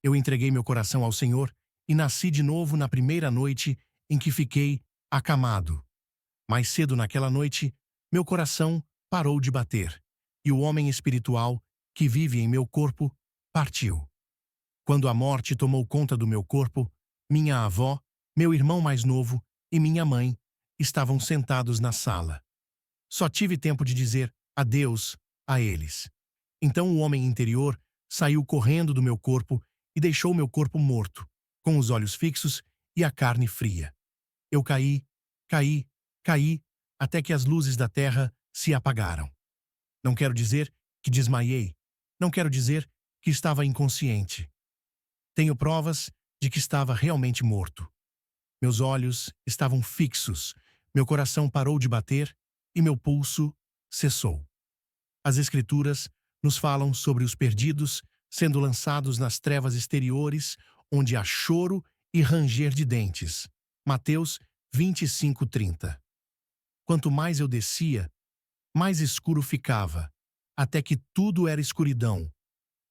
Eu entreguei meu coração ao Senhor e nasci de novo na primeira noite em que fiquei acamado. Mais cedo naquela noite, meu coração parou de bater, e o homem espiritual que vive em meu corpo partiu. Quando a morte tomou conta do meu corpo, minha avó, meu irmão mais novo e minha mãe estavam sentados na sala. Só tive tempo de dizer adeus a eles. Então o homem interior saiu correndo do meu corpo e deixou meu corpo morto, com os olhos fixos e a carne fria. Eu caí, caí, caí, até que as luzes da terra se apagaram. Não quero dizer que desmaiei. Não quero dizer que estava inconsciente. Tenho provas de que estava realmente morto. Meus olhos estavam fixos, meu coração parou de bater e meu pulso cessou. As Escrituras nos falam sobre os perdidos sendo lançados nas trevas exteriores, onde há choro e ranger de dentes. Mateus 25:30. Quanto mais eu descia, mais escuro ficava, até que tudo era escuridão.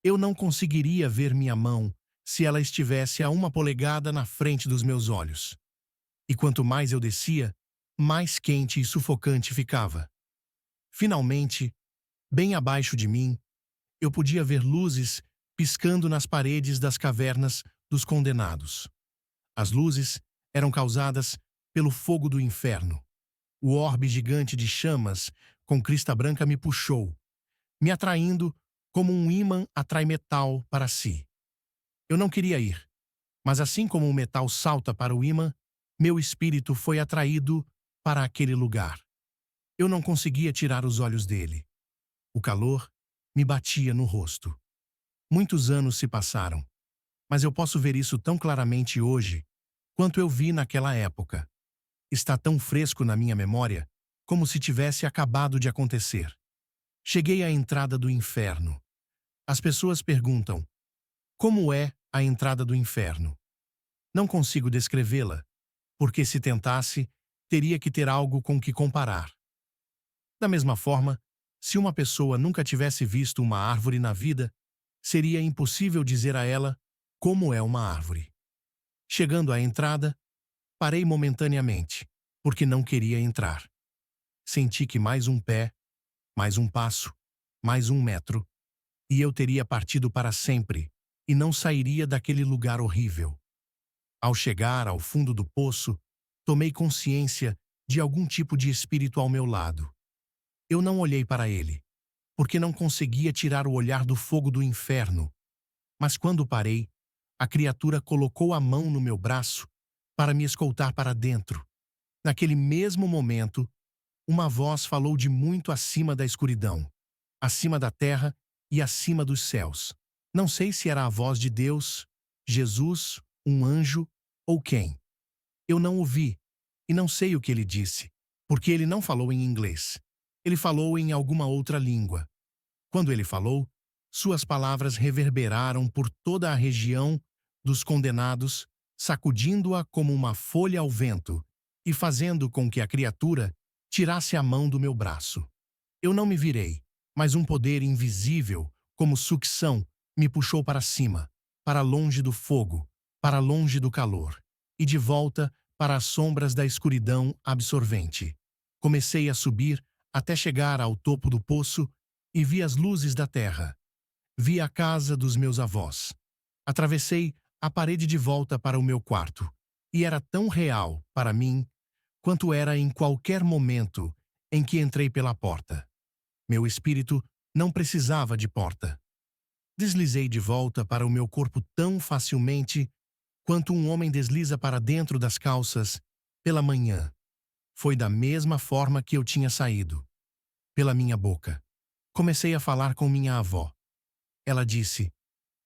Eu não conseguiria ver minha mão se ela estivesse a 1 polegada na frente dos meus olhos. E quanto mais eu descia, mais quente e sufocante ficava. Finalmente, bem abaixo de mim, eu podia ver luzes piscando nas paredes das cavernas dos condenados. As luzes eram causadas pelo fogo do inferno. O orbe gigante de chamas com crista branca me puxou, me atraindo como um ímã atrai metal para si. Eu não queria ir, mas assim como o metal salta para o ímã, meu espírito foi atraído para aquele lugar. Eu não conseguia tirar os olhos dele. O calor me batia no rosto. Muitos anos se passaram, mas eu posso ver isso tão claramente hoje quanto eu vi naquela época. Está tão fresco na minha memória como se tivesse acabado de acontecer. Cheguei à entrada do inferno. As pessoas perguntam: como é a entrada do inferno? Não consigo descrevê-la, porque se tentasse, teria que ter algo com que comparar. Da mesma forma, se uma pessoa nunca tivesse visto uma árvore na vida, seria impossível dizer a ela como é uma árvore. Chegando à entrada, parei momentaneamente, porque não queria entrar. Senti que mais um pé, mais um passo, mais 1 metro, e eu teria partido para sempre, e não sairia daquele lugar horrível. Ao chegar ao fundo do poço, tomei consciência de algum tipo de espírito ao meu lado. Eu não olhei para ele, porque não conseguia tirar o olhar do fogo do inferno. Mas quando parei, a criatura colocou a mão no meu braço para me escoltar para dentro. Naquele mesmo momento, uma voz falou de muito acima da escuridão, acima da terra e acima dos céus. Não sei se era a voz de Deus, Jesus, um anjo ou quem. Eu não o vi e não sei o que ele disse, porque ele não falou em inglês. Ele falou em alguma outra língua. Quando ele falou, suas palavras reverberaram por toda a região dos condenados, sacudindo-a como uma folha ao vento e fazendo com que a criatura tirasse a mão do meu braço. Eu não me virei, mas um poder invisível, como sucção, me puxou para cima, para longe do fogo, para longe do calor, e de volta para as sombras da escuridão absorvente. Comecei a subir até chegar ao topo do poço e vi as luzes da terra. Vi a casa dos meus avós. Atravessei a parede de volta para o meu quarto, e era tão real, para mim, quanto era em qualquer momento em que entrei pela porta. Meu espírito não precisava de porta. Deslizei de volta para o meu corpo tão facilmente quanto um homem desliza para dentro das calças pela manhã. Foi da mesma forma que eu tinha saído, pela minha boca. Comecei a falar com minha avó. Ela disse: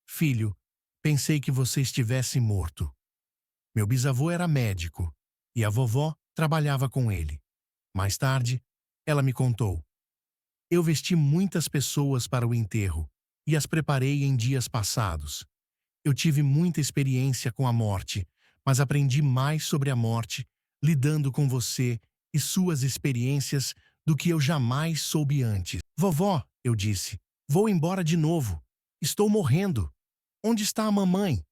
filho, pensei que você estivesse morto. Meu bisavô era médico e a vovó trabalhava com ele. Mais tarde, ela me contou: eu vesti muitas pessoas para o enterro e as preparei em dias passados. Eu tive muita experiência com a morte, mas aprendi mais sobre a morte lidando com você e suas experiências do que eu jamais soube antes. Vovó, eu disse, vou embora de novo. Estou morrendo. Onde está a mamãe?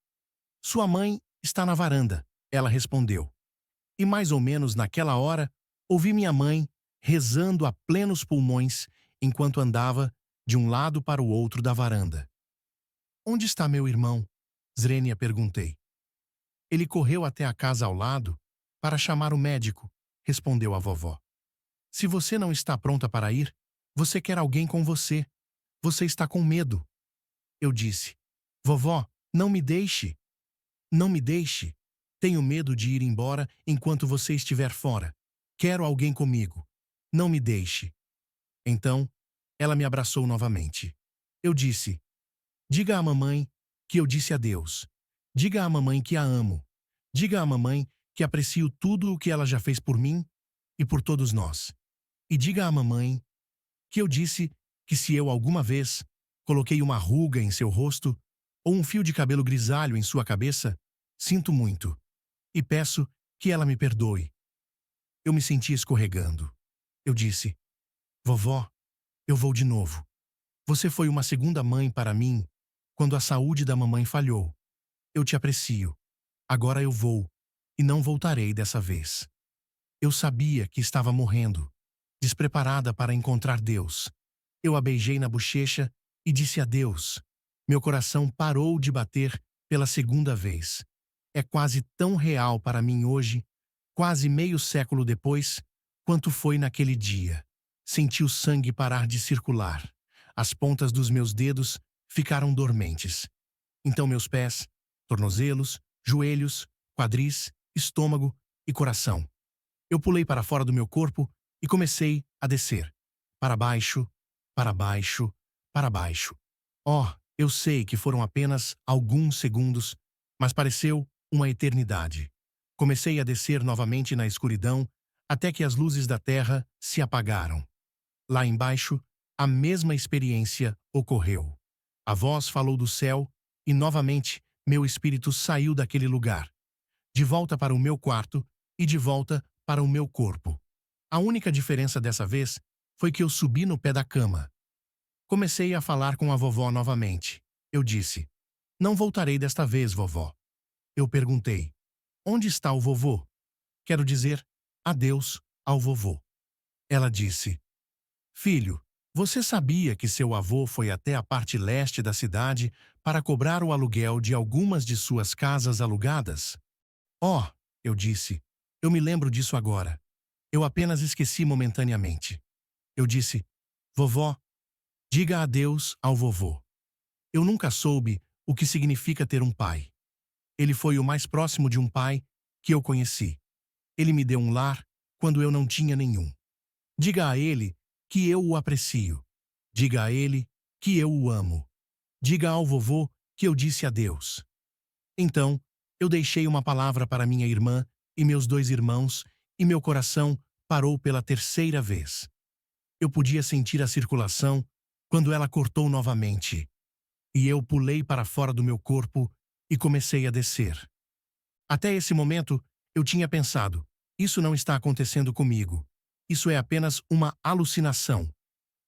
Sua mãe está na varanda, ela respondeu. E mais ou menos naquela hora, ouvi minha mãe rezando a plenos pulmões enquanto andava de um lado para o outro da varanda. Onde está meu irmão? Zrenia perguntei. Ele correu até a casa ao lado para chamar o médico, respondeu a vovó. Se você não está pronta para ir, você quer alguém com você. Você está com medo. Eu disse. Vovó, não me deixe. Não me deixe. Tenho medo de ir embora enquanto você estiver fora. Quero alguém comigo. Não me deixe. Então, ela me abraçou novamente. Eu disse, diga à mamãe que eu disse adeus. Diga à mamãe que a amo. Diga à mamãe que aprecio tudo o que ela já fez por mim e por todos nós. E diga à mamãe que eu disse que se eu alguma vez coloquei uma ruga em seu rosto ou um fio de cabelo grisalho em sua cabeça, sinto muito e peço que ela me perdoe. Eu me senti escorregando. Eu disse, vovó, eu vou de novo. Você foi uma segunda mãe para mim quando a saúde da mamãe falhou. Eu te aprecio. Agora eu vou e não voltarei dessa vez. Eu sabia que estava morrendo, despreparada para encontrar Deus. Eu a beijei na bochecha e disse adeus. Meu coração parou de bater pela segunda vez. É quase tão real para mim hoje, quase meio século depois, quanto foi naquele dia. Senti o sangue parar de circular. As pontas dos meus dedos ficaram dormentes. Então meus pés, tornozelos, joelhos, quadris, estômago e coração. Eu pulei para fora do meu corpo e comecei a descer. Para baixo, para baixo, para baixo. Oh, eu sei que foram apenas alguns segundos, mas pareceu uma eternidade. Comecei a descer novamente na escuridão, até que as luzes da terra se apagaram. Lá embaixo, a mesma experiência ocorreu. A voz falou do céu e, novamente, meu espírito saiu daquele lugar. De volta para o meu quarto e de volta para o meu corpo. A única diferença dessa vez foi que eu subi no pé da cama. Comecei a falar com a vovó novamente. Eu disse, não voltarei desta vez, vovó. Eu perguntei, onde está o vovô? Quero dizer, adeus ao vovô. Ela disse, filho, você sabia que seu avô foi até a parte leste da cidade para cobrar o aluguel de algumas de suas casas alugadas? Oh, eu disse, eu me lembro disso agora. Eu apenas esqueci momentaneamente. Eu disse, vovó, diga adeus ao vovô. Eu nunca soube o que significa ter um pai. Ele foi o mais próximo de um pai que eu conheci. Ele me deu um lar quando eu não tinha nenhum. Diga a ele que eu o aprecio. Diga a ele que eu o amo. Diga ao vovô que eu disse adeus. Então, eu deixei uma palavra para minha irmã e meus 2 irmãos e meu coração parou pela terceira vez. Eu podia sentir a circulação quando ela cortou novamente. E eu pulei para fora do meu corpo e comecei a descer. Até esse momento, eu tinha pensado, isso não está acontecendo comigo. Isso é apenas uma alucinação.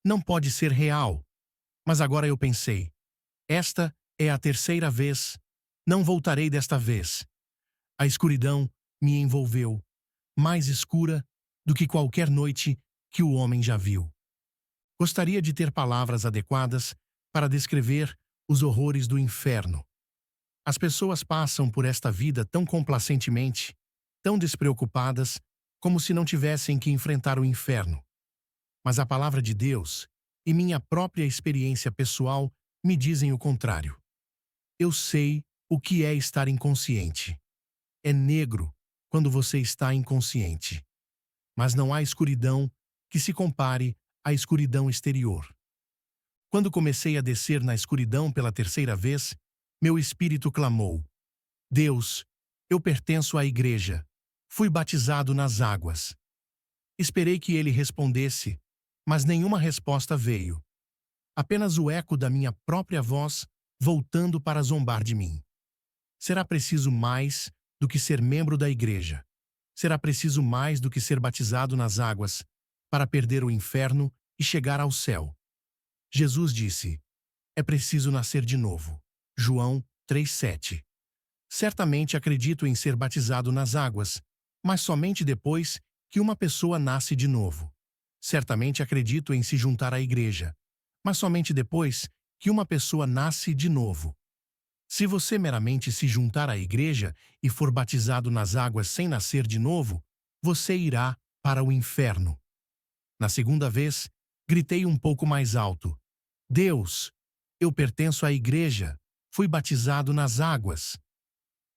Não pode ser real. Mas agora eu pensei, esta é a terceira vez. Não voltarei desta vez. A escuridão me envolveu, mais escura do que qualquer noite que o homem já viu. Gostaria de ter palavras adequadas para descrever os horrores do inferno. As pessoas passam por esta vida tão complacentemente, tão despreocupadas, como se não tivessem que enfrentar o inferno. Mas a palavra de Deus e minha própria experiência pessoal me dizem o contrário. Eu sei o que é estar inconsciente. É negro quando você está inconsciente. Mas não há escuridão que se compare à escuridão exterior. Quando comecei a descer na escuridão pela terceira vez, meu espírito clamou: Deus, eu pertenço à igreja. Fui batizado nas águas. Esperei que ele respondesse, mas nenhuma resposta veio. Apenas o eco da minha própria voz voltando para zombar de mim. Será preciso mais do que ser membro da igreja. Será preciso mais do que ser batizado nas águas para perder o inferno e chegar ao céu. Jesus disse, é preciso nascer de novo. João 3:7. Certamente acredito em ser batizado nas águas, mas somente depois que uma pessoa nasce de novo. Certamente acredito em se juntar à igreja, mas somente depois que uma pessoa nasce de novo. Se você meramente se juntar à igreja e for batizado nas águas sem nascer de novo, você irá para o inferno. Na segunda vez, gritei um pouco mais alto: Deus, eu pertenço à igreja, fui batizado nas águas.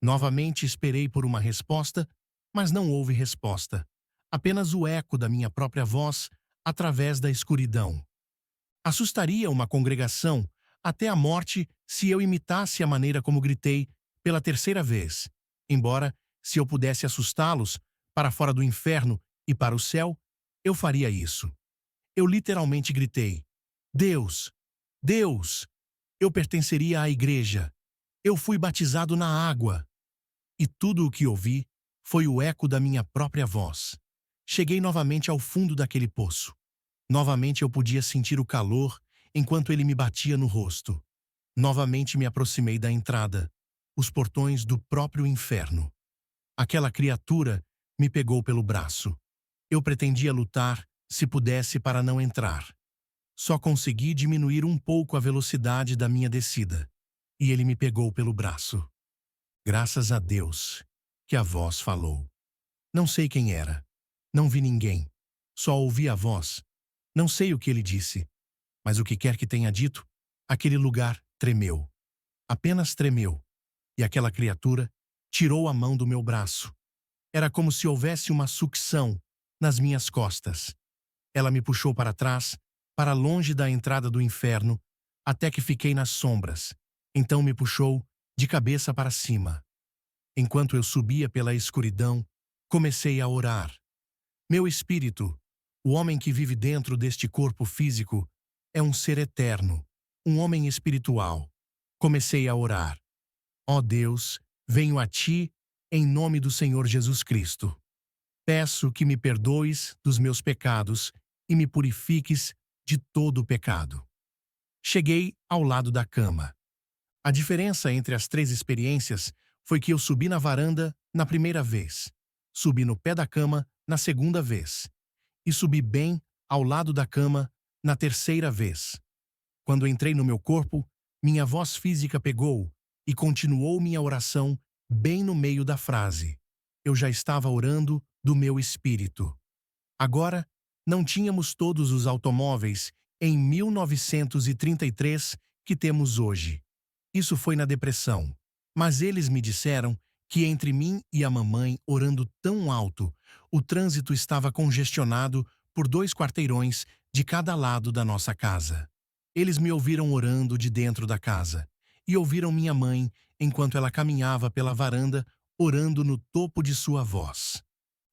Novamente esperei por uma resposta, mas não houve resposta. Apenas o eco da minha própria voz através da escuridão. Assustaria uma congregação até a morte se eu imitasse a maneira como gritei pela terceira vez. Embora, se eu pudesse assustá-los para fora do inferno e para o céu, eu faria isso. Eu literalmente gritei: Deus, Deus, eu pertenceria à igreja. Eu fui batizado na água. E tudo o que ouvi foi o eco da minha própria voz. Cheguei novamente ao fundo daquele poço. Novamente eu podia sentir o calor enquanto ele me batia no rosto. Novamente me aproximei da entrada, os portões do próprio inferno. Aquela criatura me pegou pelo braço. Eu pretendia lutar, se pudesse, para não entrar. Só consegui diminuir um pouco a velocidade da minha descida, e ele me pegou pelo braço. Graças a Deus que a voz falou. Não sei quem era. Não vi ninguém. Só ouvi a voz. Não sei o que ele disse, mas o que quer que tenha dito, aquele lugar tremeu. Apenas tremeu. E aquela criatura tirou a mão do meu braço. Era como se houvesse uma sucção nas minhas costas. Ela me puxou para trás, para longe da entrada do inferno, até que fiquei nas sombras. Então me puxou de cabeça para cima. Enquanto eu subia pela escuridão, comecei a orar. Meu espírito, o homem que vive dentro deste corpo físico, é um ser eterno, um homem espiritual. Comecei a orar. Ó Deus, venho a Ti em nome do Senhor Jesus Cristo. Peço que me perdoes dos meus pecados e me purifiques de todo o pecado. Cheguei ao lado da cama. A diferença entre as três experiências foi que eu subi na varanda na primeira vez, subi no pé da cama na segunda vez, e subi bem ao lado da cama na terceira vez. Quando entrei no meu corpo, minha voz física pegou e continuou minha oração bem no meio da frase. Eu já estava orando do meu espírito. Agora, não tínhamos todos os automóveis em 1933 que temos hoje. Isso foi na depressão. Mas eles me disseram que entre mim e a mamãe orando tão alto, o trânsito estava congestionado por 2 quarteirões de cada lado da nossa casa. Eles me ouviram orando de dentro da casa e ouviram minha mãe enquanto ela caminhava pela varanda orando no topo de sua voz.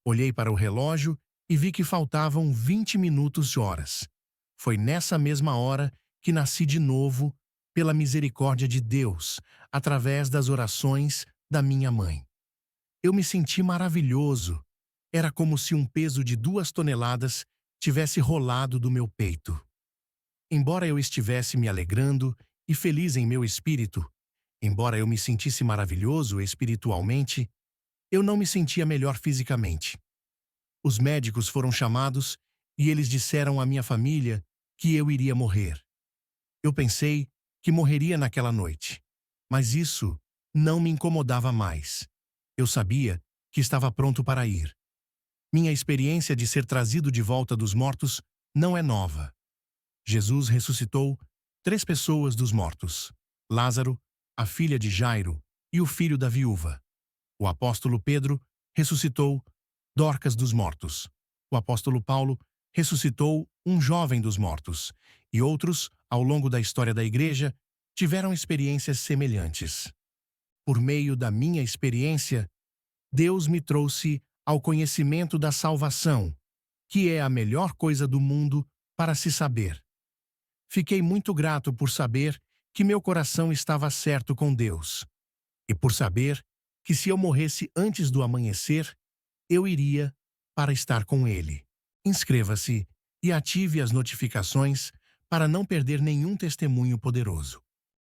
Olhei para o relógio e vi que faltavam 20 minutos de horas. Foi nessa mesma hora que nasci de novo pela misericórdia de Deus, através das orações da minha mãe. Eu me senti maravilhoso. Era como se um peso de 2 toneladas tivesse rolado do meu peito. Embora eu estivesse me alegrando e feliz em meu espírito, embora eu me sentisse maravilhoso espiritualmente, eu não me sentia melhor fisicamente. Os médicos foram chamados e eles disseram à minha família que eu iria morrer. Eu pensei que morreria naquela noite, mas isso não me incomodava mais. Eu sabia que estava pronto para ir. Minha experiência de ser trazido de volta dos mortos não é nova. Jesus ressuscitou 3 pessoas dos mortos: Lázaro, a filha de Jairo e o filho da viúva. O apóstolo Pedro ressuscitou Dorcas dos mortos. O apóstolo Paulo ressuscitou um jovem dos mortos. E outros, ao longo da história da igreja, tiveram experiências semelhantes. Por meio da minha experiência, Deus me trouxe ao conhecimento da salvação, que é a melhor coisa do mundo para se saber. Fiquei muito grato por saber que meu coração estava certo com Deus, e por saber que se eu morresse antes do amanhecer, eu iria para estar com Ele. Inscreva-se e ative as notificações para não perder nenhum testemunho poderoso.